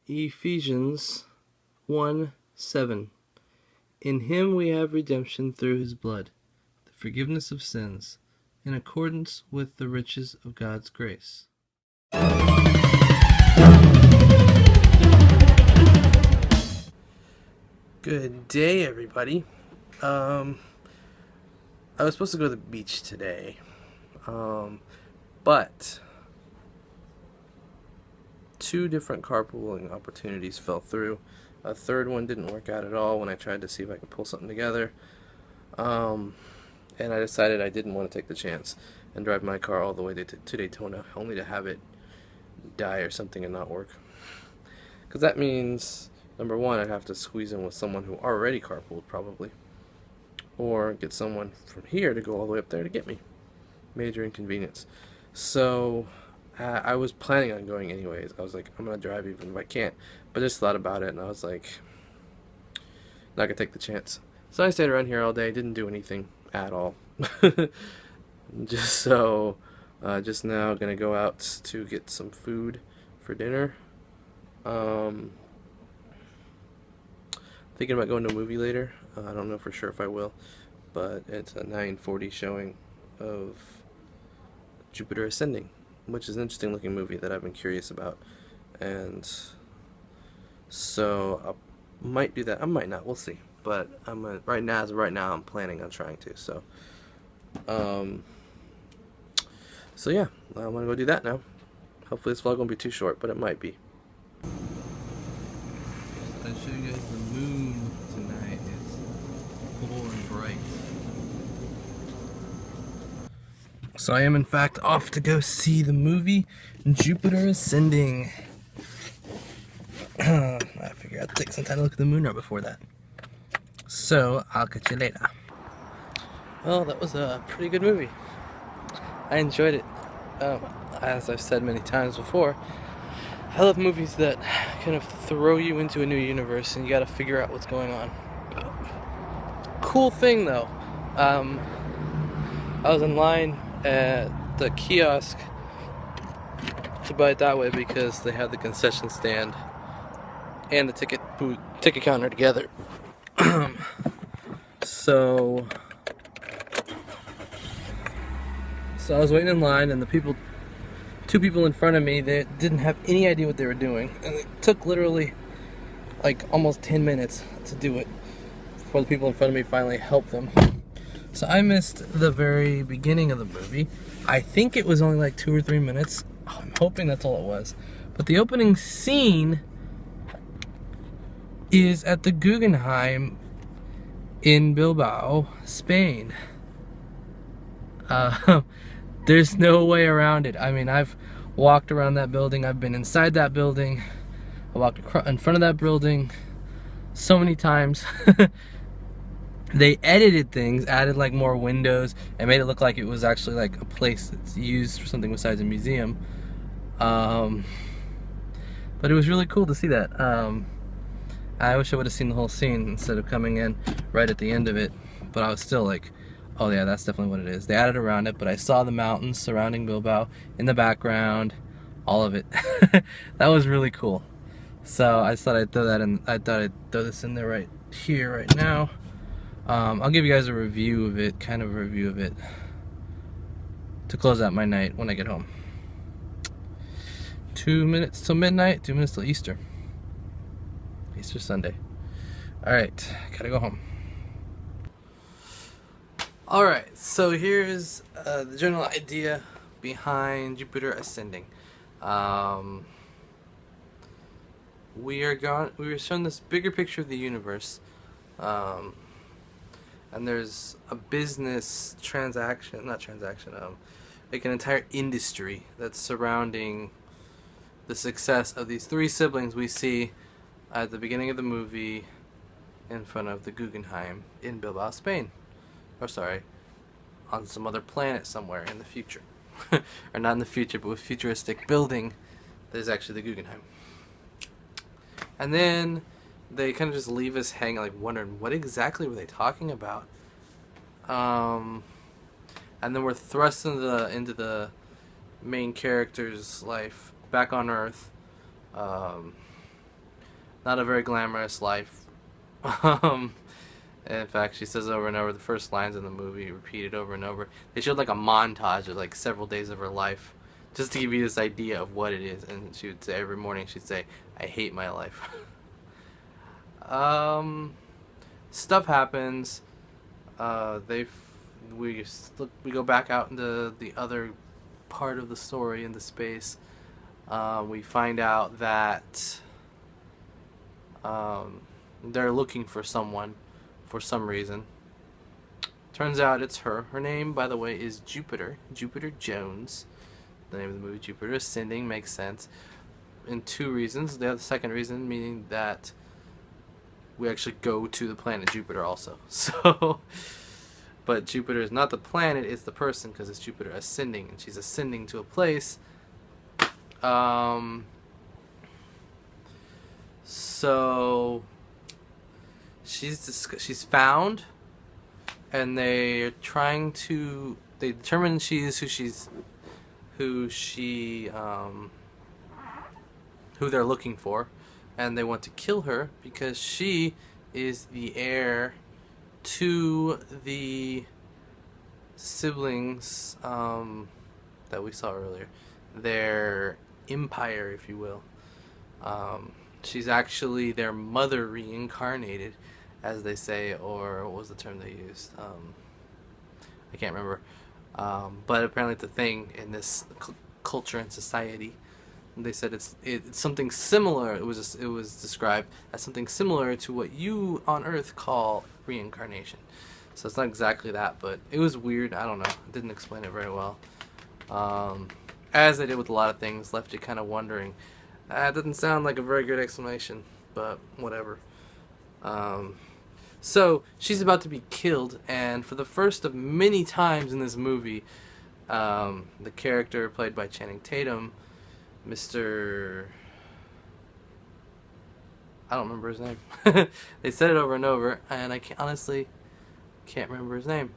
Ephesians 1:7. In him we have redemption through his blood, the forgiveness of sins, in accordance with the riches of God's grace. Good day, everybody. I was supposed to go to the beach today, but two different carpooling opportunities fell through. A third one didn't work out at all when I tried to see if I could pull something together. And I decided I didn't want to take the chance and drive my car all the way to Daytona, only to have it die or something and not work. Because that means, number one, I'd have to squeeze in with someone who already carpooled, probably. Or get someone from here to go all the way up there to get me. Major inconvenience. So I was planning on going anyways. I was like, I'm going to drive even if I can't. But I just thought about it and I was like, not going to take the chance. So I stayed around here all day, didn't do anything at all. Just now going to go out to get some food for dinner. Thinking about going to a movie later. I don't know for sure if I will, but it's a 9:40 showing of Jupiter Ascending, which is an interesting looking movie that I've been curious about, and so I might do that. I might not. We'll see. But right now, I'm planning on trying to. So yeah, I'm gonna go do that now. Hopefully, this vlog won't be too short, but it might be. I'll show you guys the moon tonight. It's full and bright. So I am in fact off to go see the movie Jupiter Ascending. I figured I'd take some time to look at the moon right before that. So I'll catch you later. Well, that was a pretty good movie. I enjoyed it. As I've said many times before, I love movies that kind of throw you into a new universe and you gotta figure out what's going on. Cool thing though, I was in line at the kiosk to buy it that way because they had the concession stand and the ticket counter together. So I was waiting in line and two people in front of me, they didn't have any idea what they were doing, and it took literally like almost 10 minutes to do it before the people in front of me finally helped them. So I missed the very beginning of the movie. I think it was only like 2 or 3 minutes. I'm hoping that's all it was. But the opening scene is at the Guggenheim in Bilbao, Spain. There's no way around it. I mean, I've walked around that building. I've been inside that building. I walked in front of that building so many times. They edited things, added like more windows, and made it look like it was actually like a place that's used for something besides a museum. But it was really cool to see that. I wish I would have seen the whole scene instead of coming in right at the end of it. But I was still like, oh yeah, that's definitely what it is. They added around it, but I saw the mountains surrounding Bilbao in the background, all of it. That was really cool. So I just thought I'd throw that in. I thought I'd throw this in there right here, right now. I'll give you guys a review of it, kind of a review of it, to close out my night when I get home. 2 minutes till midnight, 2 minutes till Easter Sunday. Alright, gotta go home. Alright, so here's the general idea behind Jupiter Ascending. We were shown this bigger picture of the universe, and there's a business transaction, like an entire industry that's surrounding the success of these three siblings we see at the beginning of the movie in front of the Guggenheim in Bilbao, Spain. Or sorry, on some other planet somewhere in the future. Or not in the future, but with futuristic building that is actually the Guggenheim. And then they kind of just leave us hanging, like wondering what exactly were they talking about. And then we're thrust into the main character's life back on Earth. Not a very glamorous life. Um, in fact, she says over and over the first lines in the movie, repeated over and over. They showed like a montage of like several days of her life, just to give you this idea of what it is. And she would say every morning, she'd say, "I hate my life." um, Stuff happens. They we go back out into the other part of the story in the space. We find out that they're looking for someone for some reason. Turns out it's her. Her name, by the way, is Jupiter. Jupiter Jones. The name of the movie, Jupiter Ascending, makes sense in two reasons. The second reason meaning that we actually go to the planet Jupiter also. So, but Jupiter is not the planet; it's the person, because it's Jupiter ascending, and she's ascending to a place. So she's found, and they determine who they're looking for, and they want to kill her because she is the heir to the siblings that we saw earlier, their empire, if you will. She's actually their mother reincarnated, as they say, or what was the term they used? I can't remember. But apparently it's a thing in this culture and society. They said it's something similar. It was described as something similar to what you on Earth call reincarnation. So it's not exactly that, but it was weird. I don't know. It didn't explain it very well. As they did with a lot of things, left you kind of wondering. It doesn't sound like a very good explanation, but whatever. So she's about to be killed, and for the first of many times in this movie, the character played by Channing Tatum, Mr. I don't remember his name. They said it over and over, and I honestly can't remember his name.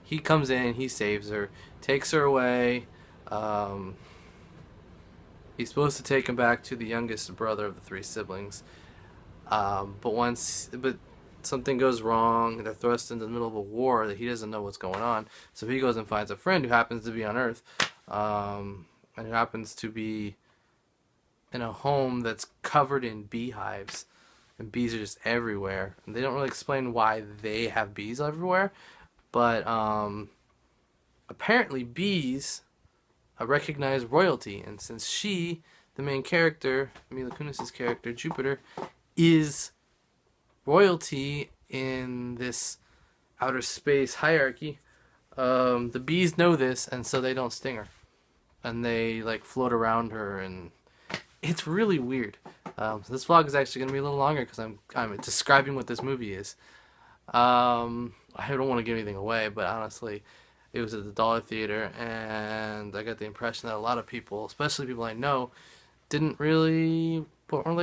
He comes in, he saves her, takes her away. He's supposed to take him back to the youngest brother of the three siblings. But something goes wrong. They're thrust into the middle of a war that he doesn't know what's going on. So he goes and finds a friend who happens to be on Earth, and who happens to be in a home that's covered in beehives, and bees are just everywhere. And they don't really explain why they have bees everywhere, but apparently bees recognize royalty, and since she, the main character, Mila Kunis's character, Jupiter, is royalty in this outer space hierarchy, the bees know this, and so they don't sting her, and they like float around her, and it's really weird. So this vlog is actually gonna be a little longer because I'm describing what this movie is. I don't want to give anything away, but honestly, it was at the Dollar Theater, and I got the impression that a lot of people, especially people I know, weren't really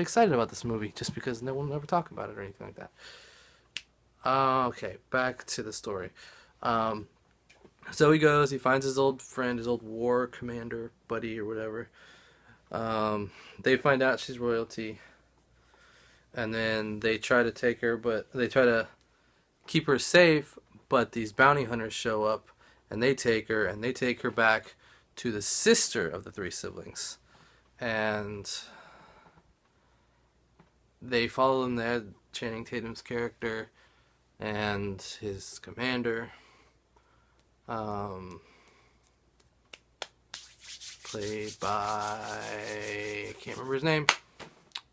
excited about this movie just because no one will ever talk about it or anything like that. Okay, back to the story. So he goes, he finds his old friend, his old war commander buddy or whatever. They find out she's royalty, and then they try to take her, but they try to keep her safe, but these bounty hunters show up, and they take her back to the sister of the three siblings, and they follow them there. Channing Tatum's character and his commander, played by, I can't remember his name.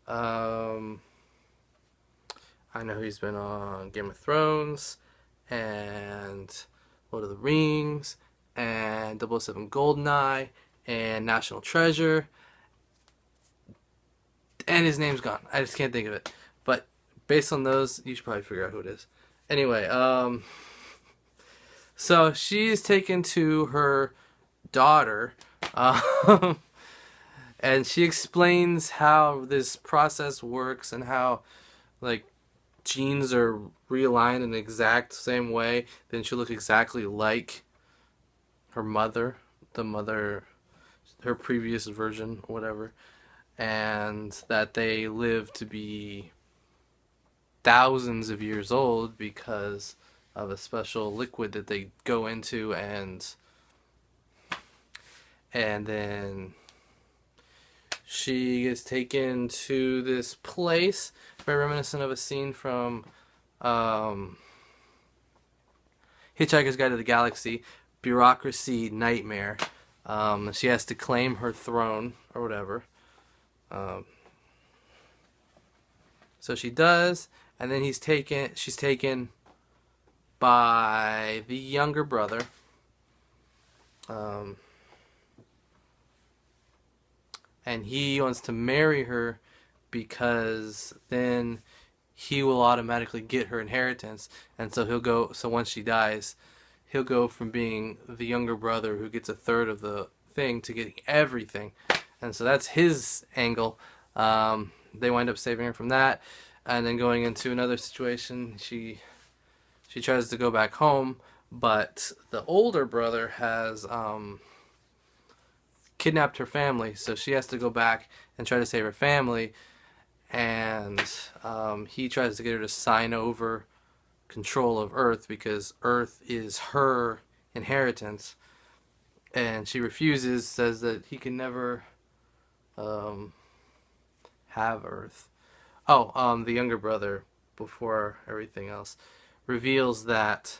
I know he's been on Game of Thrones and Lord of the Rings and 007 GoldenEye and National Treasure, and his name's gone. I just can't think of it. But based on those, you should probably figure out who it is. Anyway, so she's taken to her daughter, and she explains how this process works and how, like, genes are realigned in the exact same way. Then she'll look exactly like her mother, her previous version, whatever. and that they live to be thousands of years old because of a special liquid that they go into, and then she is taken to this place, very reminiscent of a scene from Hitchhiker's Guide to the Galaxy, Bureaucracy Nightmare. She has to claim her throne or whatever. So she does, and then she's taken by the younger brother. And he wants to marry her because then he will automatically get her inheritance. And so once she dies, he'll go from being the younger brother who gets a third of the thing to getting everything. And so that's his angle. They wind up saving her from that, and then going into another situation, she tries to go back home, but the older brother has kidnapped her family, so she has to go back and try to save her family, and he tries to get her to sign over control of Earth because Earth is her inheritance, and she refuses, says that he can never have Earth. The younger brother, before everything else, reveals that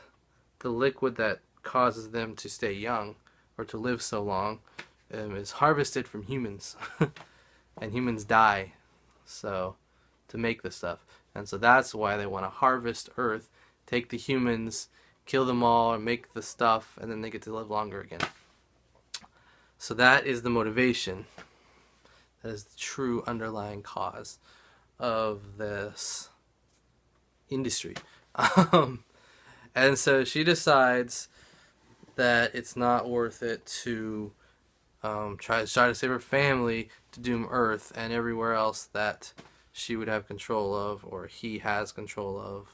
the liquid that causes them to stay young or to live so long is harvested from humans, and humans die to make this stuff. And so that's why they want to harvest Earth, take the humans, kill them all, and make the stuff, and then they get to live longer again. So that is the motivation. That is the true underlying cause of this industry. And so she decides that it's not worth it to try to save her family to doom Earth and everywhere else that she would have control of, or he has control of,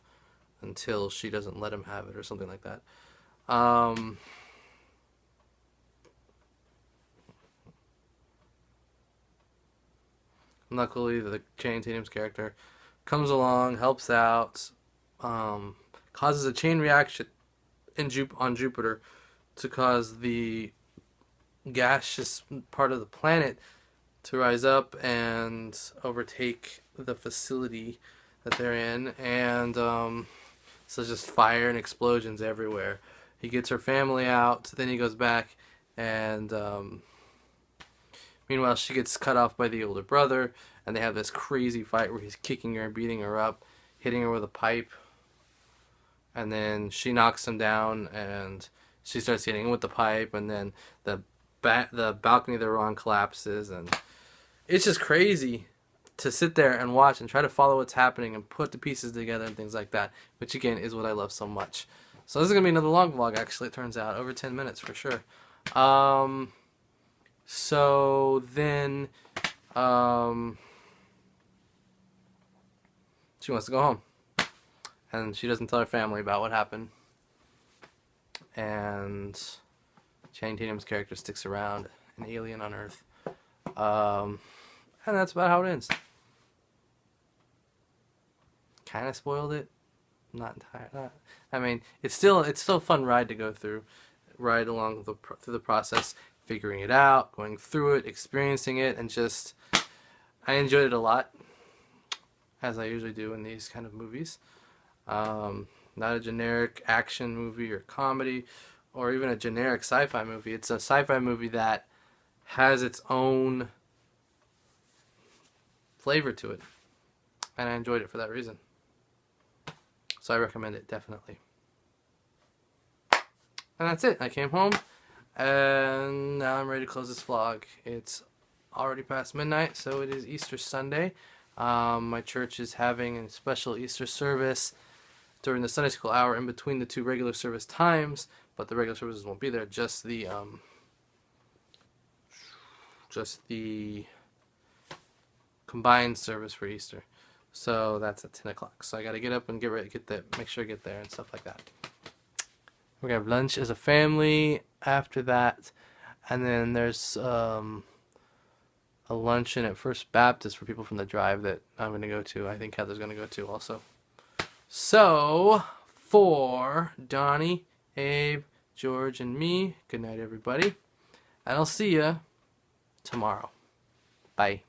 until she doesn't let him have it, or something like that. Luckily, the Channing Tatum's character comes along, helps out, causes a chain reaction on Jupiter to cause the gaseous part of the planet to rise up and overtake the facility that they're in, and so just fire and explosions everywhere. He gets her family out, then he goes back, and meanwhile she gets cut off by the older brother, and they have this crazy fight where he's kicking her, beating her up, hitting her with a pipe, and then she knocks him down, and she starts hitting him with the pipe, and then the balcony they're on collapses, and it's just crazy to sit there and watch and try to follow what's happening and put the pieces together and things like that, which again is what I love so much. So this is gonna be another long vlog, actually. It turns out over 10 minutes for sure. So then she wants to go home, and she doesn't tell her family about what happened, and Channing Tatum's character sticks around, an alien on Earth, and that's about how it ends. Kind of spoiled it, not entirely. I mean, it's still a fun ride to go through, ride along through the process, figuring it out, going through it, experiencing it, and just I enjoyed it a lot, as I usually do in these kind of movies. Not a generic action movie or comedy, or even a generic sci-fi movie. It's a sci-fi movie that has its own flavor to it, and I enjoyed it for that reason. So I recommend it, definitely. And that's it. I came home, and now I'm ready to close this vlog. It's already past midnight, so it is Easter Sunday. My church is having a special Easter service during the Sunday school hour in between the two regular service times, but the regular services won't be there, just the combined service for Easter. So that's at 10 o'clock. So I gotta get up and get ready, make sure I get there and stuff like that. We're gonna have lunch as a family after that, and then there's a a luncheon at First Baptist for people from the drive that I'm going to go to. I think Heather's going to go to also. So, for Donnie, Abe, George, and me, good night, everybody. And I'll see you tomorrow. Bye.